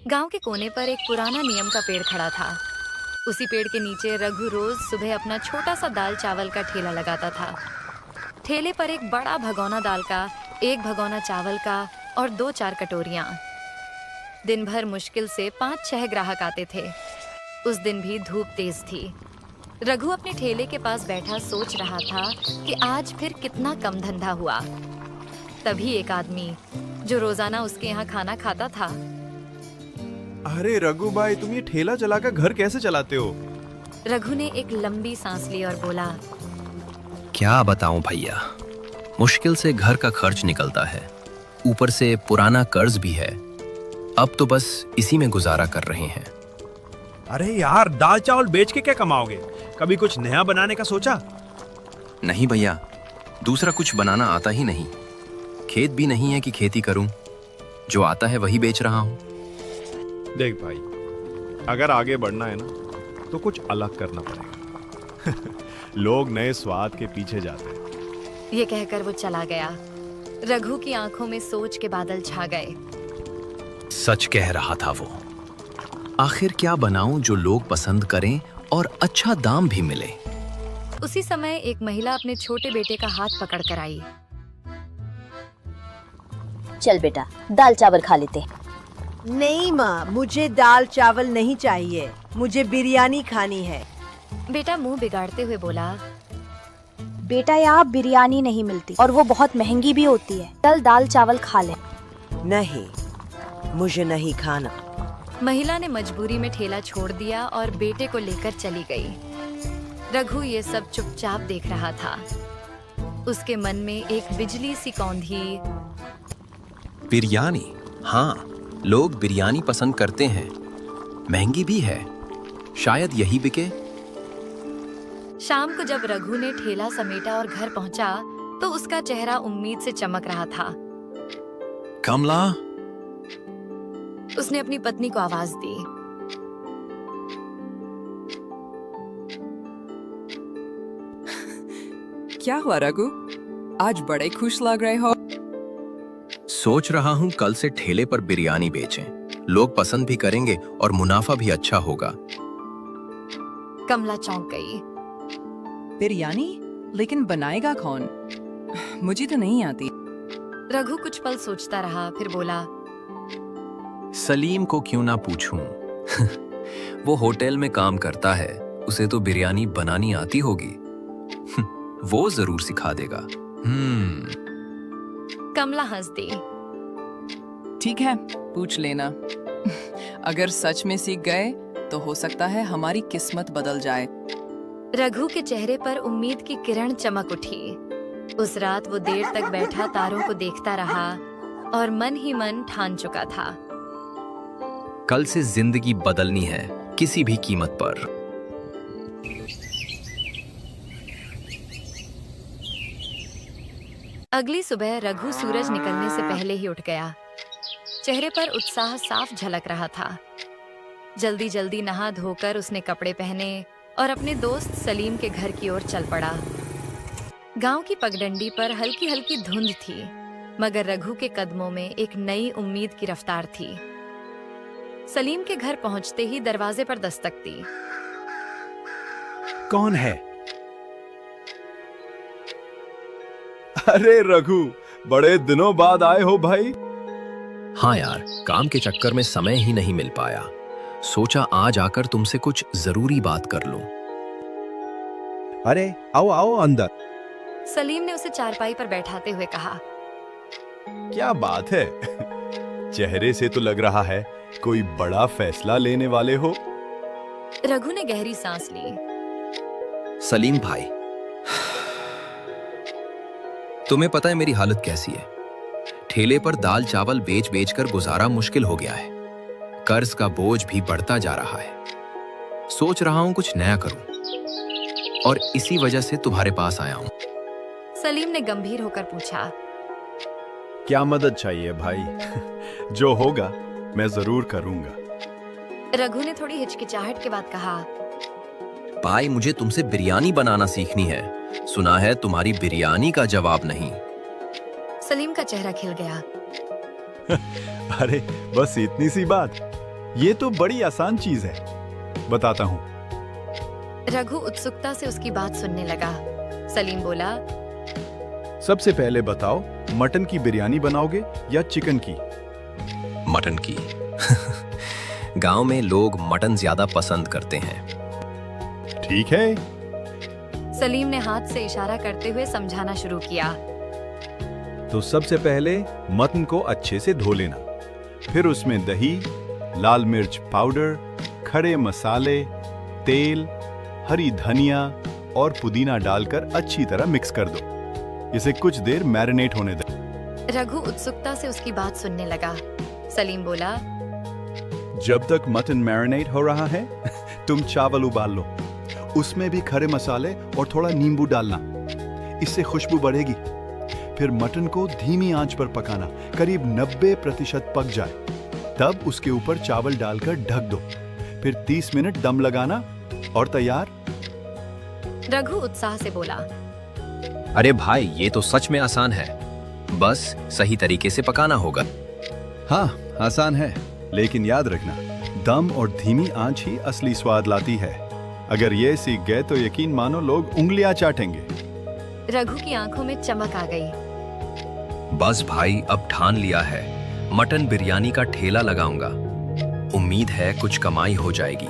गांव के कोने पर एक पुराना नीम का पेड़ खड़ा था। उसी पेड़ के नीचे रघु रोज सुबह अपना छोटा सा दाल चावल का ठेला लगाता था। ठेले पर एक बड़ा भगोना दाल का, एक भगोना चावल का और 2-4 कटोरियां। दिन भर मुश्किल से 5-6 ग्राहक आते थे। उस दिन भी धूप तेज थी। रघु अपने ठेले के पास बैठा सोच रहा था कि आज फिर कितना कम धंधा हुआ। तभी एक आदमी जो रोजाना उसके यहाँ खाना खाता था। अरे रघु भाई, तुम ये ठेला चलाकर घर कैसे चलाते हो? रघु ने एक लंबी सांस ली और बोला, क्या बताऊं भैया, मुश्किल से घर का खर्च निकलता है, ऊपर से पुराना कर्ज भी है। अब तो बस इसी में गुजारा कर रहे हैं। अरे यार, दाल चावल बेच के क्या कमाओगे? कभी कुछ नया बनाने का सोचा? नहीं भैया, दूसरा कुछ बनाना आता ही नहीं। खेत भी नहीं है कि खेती करूं, जो आता है वही बेच रहा हूं। देख भाई, अगर आगे बढ़ना है ना तो कुछ अलग करना पड़ेगा। लोग नए स्वाद के पीछे जाते हैं। ये कहकर वो चला गया। रघु की आंखों में सोच के बादल छा गए। सच कह रहा था वो। आखिर क्या बनाऊं जो लोग पसंद करें और अच्छा दाम भी मिले। उसी समय एक महिला अपने छोटे बेटे का हाथ पकड़ कर आई। चल बेटा, दाल चावल खा लेते। नहीं माँ, मुझे दाल चावल नहीं चाहिए, मुझे बिरयानी खानी है। बेटा मुंह बिगाड़ते हुए बोला, बेटा यहाँ बिरयानी नहीं मिलती और वो बहुत महंगी भी होती है। चल दाल चावल खा ले। नहीं, मुझे नहीं खाना। महिला ने मजबूरी में ठेला छोड़ दिया और बेटे को लेकर चली गई। रघु ये सब चुपचाप देख रहा था। उसके मन में एक बिजली सी कौंधी। बिरयानी, हाँ, लोग बिरयानी पसंद करते हैं, महंगी भी है, शायद यही बिके। शाम को जब रघु ने ठेला समेटा और घर पहुंचा तो उसका चेहरा उम्मीद से चमक रहा था। कमला, उसने अपनी पत्नी को आवाज दी। क्या हुआ रघु, आज बड़े खुश लग रहे हो? सोच रहा हूँ कल से ठेले पर बिरयानी बेचें, लोग पसंद भी करेंगे और मुनाफा भी अच्छा होगा। कमला चौंक गई। बिरयानी? लेकिन बनाएगा कौन? मुझे तो नहीं आती। रघु कुछ पल सोचता रहा, फिर बोला, सलीम को क्यों ना पूछूं? वो होटल में काम करता है, उसे तो बिरयानी बनानी आती होगी। वो जरूर सिखा देगा। कमला हंस दी। ठीक है, पूछ लेना। अगर सच में सीख गए तो हो सकता है हमारी किस्मत बदल जाए। रघु के चेहरे पर उम्मीद की किरण चमक उठी। उस रात वो देर तक बैठा तारों को देखता रहा और मन ही मन ठान चुका था, कल से जिंदगी बदलनी है, किसी भी कीमत पर। अगली सुबह रघु सूरज निकलने से पहले ही उठ गया। चेहरे पर उत्साह साफ झलक रहा था। जल्दी जल्दी नहा धोकर उसने कपड़े पहने और अपने दोस्त सलीम के घर की ओर चल पड़ा। गांव की पगडंडी पर हल्की हल्की धुंध थी, मगर रघु के कदमों में एक नई उम्मीद की रफ्तार थी। सलीम के घर पहुंचते ही दरवाजे पर दस्तक दी। कौन है? अरे रघु, बड़े दिनों बाद आए हो भाई। हाँ यार, काम के चक्कर में समय ही नहीं मिल पाया। सोचा आज आकर तुमसे कुछ जरूरी बात कर लूं। अरे आओ आओ अंदर। सलीम ने उसे चारपाई पर बैठाते हुए कहा, क्या बात है? चेहरे से तो लग रहा है कोई बड़ा फैसला लेने वाले हो। रघु ने गहरी सांस ली। सलीम भाई, तुम्हें पता है मेरी हालत कैसी है? ठेले पर दाल चावल बेच बेच कर गुजारा मुश्किल हो गया है। कर्ज का बोझ भी बढ़ता जा रहा है। सोच रहा हूं कुछ नया करूं और इसी वजह से तुम्हारे पास आया हूं। सलीम ने गंभीर होकर पूछा, क्या मदद चाहिए भाई? जो होगा मैं जरूर करूंगा। रघु ने थोड़ी हिचकिचाहट के बाद कहा, भाई मुझे तुमसे बिरयानी बनाना सीखनी है। सुना है तुम्हारी बिरयानी का जवाब नहीं। सलीम का चेहरा खिल गया। अरे बस इतनी सी बात, ये तो बड़ी आसान चीज है, बताता हूँ। रघु उत्सुकता से उसकी बात सुनने लगा। सलीम बोला, सबसे पहले बताओ, मटन की बिरयानी बनाओगे या चिकन की? मटन की। गांव में लोग मटन ज्यादा पसंद करते हैं। ठीक है। सलीम ने हाथ से इशारा करते हुए समझाना शुरू किया। तो सबसे पहले मटन को अच्छे से धो लेना, फिर उसमें दही, लाल मिर्च पाउडर, खड़े मसाले, तेल, हरी धनिया और पुदीना डालकर अच्छी तरह मिक्स कर दो। इसे कुछ देर मैरिनेट होने दें। रघु उत्सुकता से उसकी बात सुनने लगा। सलीम बोला, जब तक मटन मैरिनेट हो रहा है, तुम चावल उबाल लो। उसमें भी खड़े मसाले और थोड़ा नींबू डालना, इससे खुशबू बढ़ेगी। फिर मटन को धीमी आंच पर पकाना, करीब 90% पक जाए, तब उसके ऊपर चावल डालकर ढक दो। फिर 30 मिनट दम लगाना और तैयार। रघु उत्साह से बोला, अरे भाई, ये तो सच में आसान है, बस सही तरीके से पकाना होगा। हाँ, आसान है, लेकिन याद रखना, दम और धीमी आंच ही असली स्वाद लाती है। अगर ये सीख गए तो यकीन मानो लोग उंगलियां चाटेंगे। रघु की आंखों में चमक आ गई। बस भाई, अब ठान लिया है, मटन बिरयानी का ठेला लगाऊंगा। उम्मीद है कुछ कमाई हो जाएगी।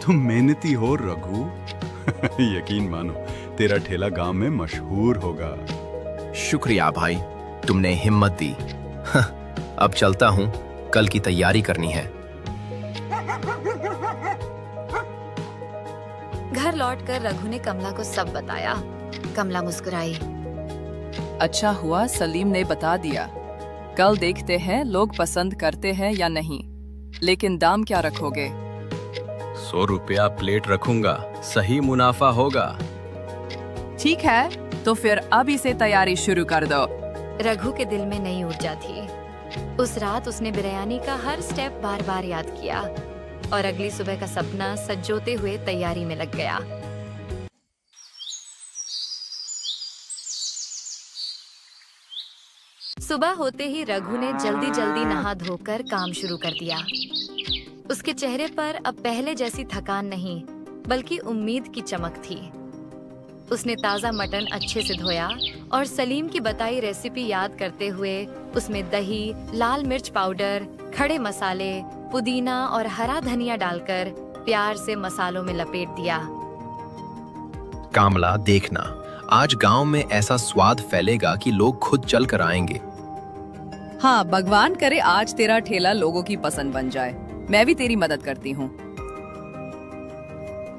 तुम मेहनती हो रघु। यकीन मानो, तेरा ठेला गांव में मशहूर होगा। शुक्रिया भाई, तुमने हिम्मत दी। अब चलता हूँ, कल की तैयारी करनी है। घर लौटकर रघु ने कमला को सब बताया। कमला मुस्कुराई। अच्छा हुआ सलीम ने बता दिया। कल देखते हैं लोग पसंद करते हैं या नहीं। लेकिन दाम क्या रखोगे? 100 रुपया प्लेट रखूंगा, सही मुनाफा होगा। ठीक है, तो फिर अब इसे तैयारी शुरू कर दो। रघु के दिल में नई ऊर्जा थी। उस रात उसने बिरयानी का हर स्टेप बार बार याद किया और अगली सुबह का सपना सजोते हुए तैयारी में लग गया। सुबह होते ही रघु ने जल्दी जल्दी नहा धोकर काम शुरू कर दिया। उसके चेहरे पर अब पहले जैसी थकान नहीं, बल्कि उम्मीद की चमक थी। उसने ताज़ा मटन अच्छे से धोया और सलीम की बताई रेसिपी याद करते हुए उसमें दही, लाल मिर्च पाउडर, खड़े मसाले, पुदीना और हरा धनिया डालकर प्यार से मसालों में लपेट दिया। कामला, देखना, आज गांव में ऐसा स्वाद फैलेगा कि लोग खुद चल कर आएंगे। हाँ, भगवान करे आज तेरा ठेला लोगों की पसंद बन जाए। मैं भी तेरी मदद करती हूँ।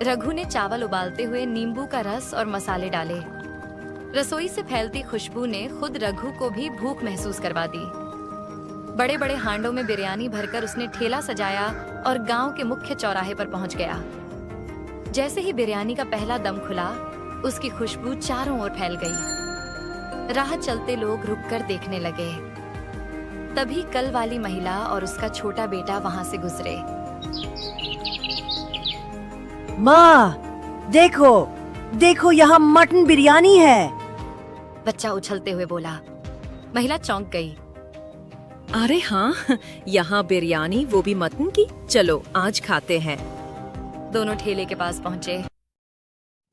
रघु ने चावल उबालते हुए नींबू का रस और मसाले डाले। रसोई से फैलती खुशबू ने खुद रघु को भी भूख महसूस करवा दी। बड़े बड़े हांडों में बिरयानी भरकर उसने ठेला सजाया और गांव के मुख्य चौराहे पर पहुंच गया। जैसे ही बिरयानी का पहला दम खुला, उसकी खुशबू चारों ओर फैल गई। राह चलते लोग रुककर देखने लगे। तभी कल वाली महिला और उसका छोटा बेटा वहां से गुजरे। माँ, देखो देखो, यहाँ मटन बिरयानी है। बच्चा उछलते हुए बोला। महिला चौंक गई। अरे हाँ, यहाँ बिरयानी, वो भी मटन की। चलो आज खाते हैं। दोनों ठेले के पास पहुँचे।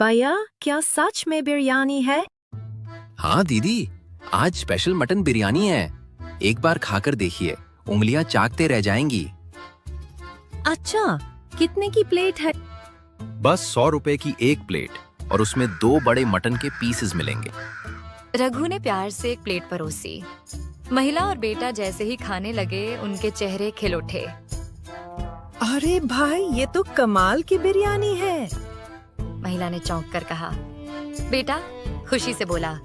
भैया, क्या सच में बिरयानी है? हाँ दीदी, आज स्पेशल मटन बिरयानी है। एक बार खाकर देखिए, उंगलियां चाटते रह जाएंगी। अच्छा, कितने की प्लेट है? बस 100 रुपए की एक प्लेट और उसमें 2 बड़े मटन के पीसेस मिलेंगे। रघु ने प्यार से एक प्लेट परोसी। महिला और बेटा जैसे ही खाने लगे, उनके चेहरे खिल उठे। अरे भाई, ये तो कमाल की बिरयानी है। महिला ने चौंक कर कहा। बेटा खुशी से बोला,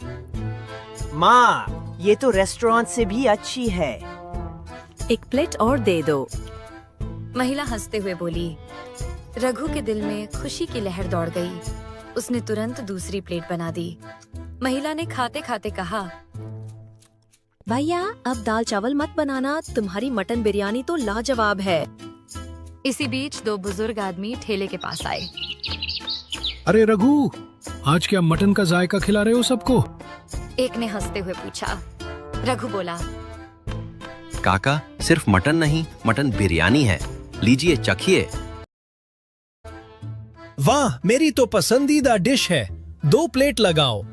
माँ, ये तो रेस्टोरेंट से भी अच्छी है। एक प्लेट और दे दो। महिला हंसते हुए बोली। रघु के दिल में खुशी की लहर दौड़ गई। उसने तुरंत दूसरी प्लेट बना दी। महिला ने खाते खाते कहा, भैया, अब दाल चावल मत बनाना, तुम्हारी मटन बिरयानी तो लाजवाब है। इसी बीच 2 बुजुर्ग आदमी ठेले के पास आए। अरे रघु, आज क्या मटन का जायका खिला रहे हो सबको? एक ने हंसते हुए पूछा। रघु बोला, काका, सिर्फ मटन नहीं, मटन बिरयानी है। लीजिए चखिए। वाह, मेरी तो पसंदीदा डिश है। 2 प्लेट लगाओ।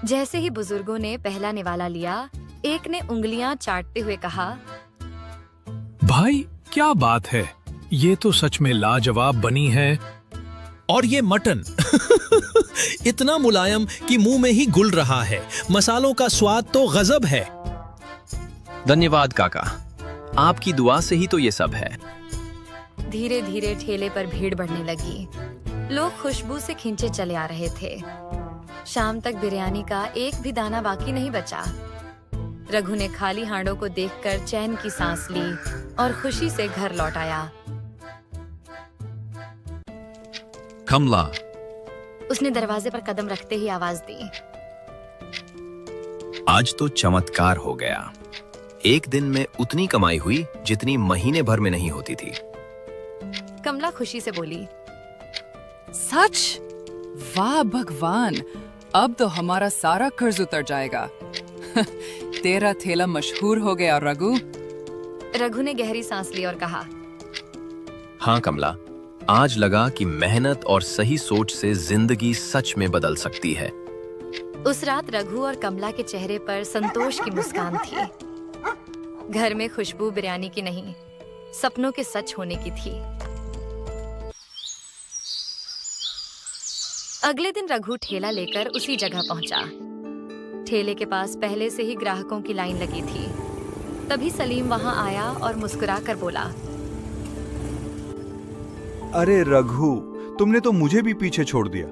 जैसे ही बुजुर्गों ने पहला निवाला लिया, एक ने उंगलियां चाटते हुए कहा, भाई क्या बात है, ये तो सच में लाजवाब बनी है। और ये मटन इतना मुलायम कि मुंह में ही घुल रहा है। मसालों का स्वाद तो गजब है। धन्यवाद काका, आपकी दुआ से ही तो ये सब है। धीरे धीरे ठेले पर भीड़ बढ़ने लगी। लोग खुशबू से खींचे चले आ रहे थे। शाम तक बिरयानी का एक भी दाना बाकी नहीं बचा। रघु ने खाली हांडों को देखकर चैन की सांस ली और खुशी से घर लौट आया। कमला, उसने दरवाजे पर कदम रखते ही आवाज दी, आज तो चमत्कार हो गया। एक दिन में उतनी कमाई हुई जितनी महीने भर में नहीं होती थी। कमला खुशी से बोली, सच? वाह भगवान, अब तो हमारा सारा कर्ज उतर जाएगा। तेरा ठेला मशहूर हो गया रघु। रघु ने गहरी सांस ली और कहा, हाँ कमला, आज लगा कि मेहनत और सही सोच से जिंदगी सच में बदल सकती है। उस रात रघु और कमला के चेहरे पर संतोष की मुस्कान थी। घर में खुशबू बिरयानी की नहीं, सपनों के सच होने की थी। अगले दिन रघु ठेला लेकर उसी जगह पहुंचा। ठेले के पास पहले से ही ग्राहकों की लाइन लगी थी। तभी सलीम वहां आया और मुस्कुराकर बोला, अरे रघु, तुमने तो मुझे भी पीछे छोड़ दिया।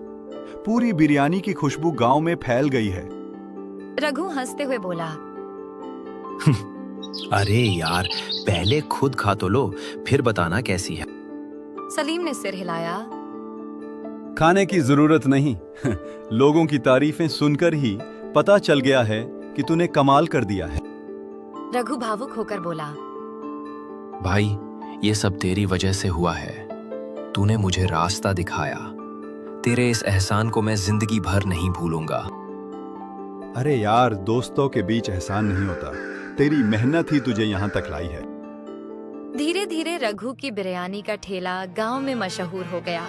पूरी बिरयानी की खुशबू गांव में फैल गई है। रघु हंसते हुए बोला, अरे यार, पहले खुद खा तो लो, फिर बताना कैसी है। सलीम ने सिर हिलाया। खाने की जरूरत नहीं। लोगों की तारीफें सुनकर ही पता चल गया है कि तूने कमाल कर दिया है। रघु भावुक होकर बोला, भाई, ये सब तेरी वजह से हुआ है। तूने मुझे रास्ता दिखाया। तेरे इस एहसान को मैं जिंदगी भर नहीं भूलूंगा। अरे यार, दोस्तों के बीच एहसान नहीं होता। तेरी मेहनत ही तुझे यहाँ तक लाई है। धीरे धीरे रघु की बिरयानी का ठेला गांव में मशहूर हो गया।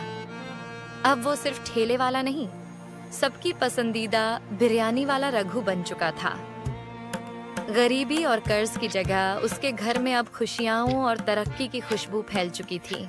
अब वो सिर्फ ठेले वाला नहीं, सबकी पसंदीदा बिरयानी वाला रघु बन चुका था। गरीबी और कर्ज की जगह उसके घर में अब खुशियां और तरक्की की खुशबू फैल चुकी थी।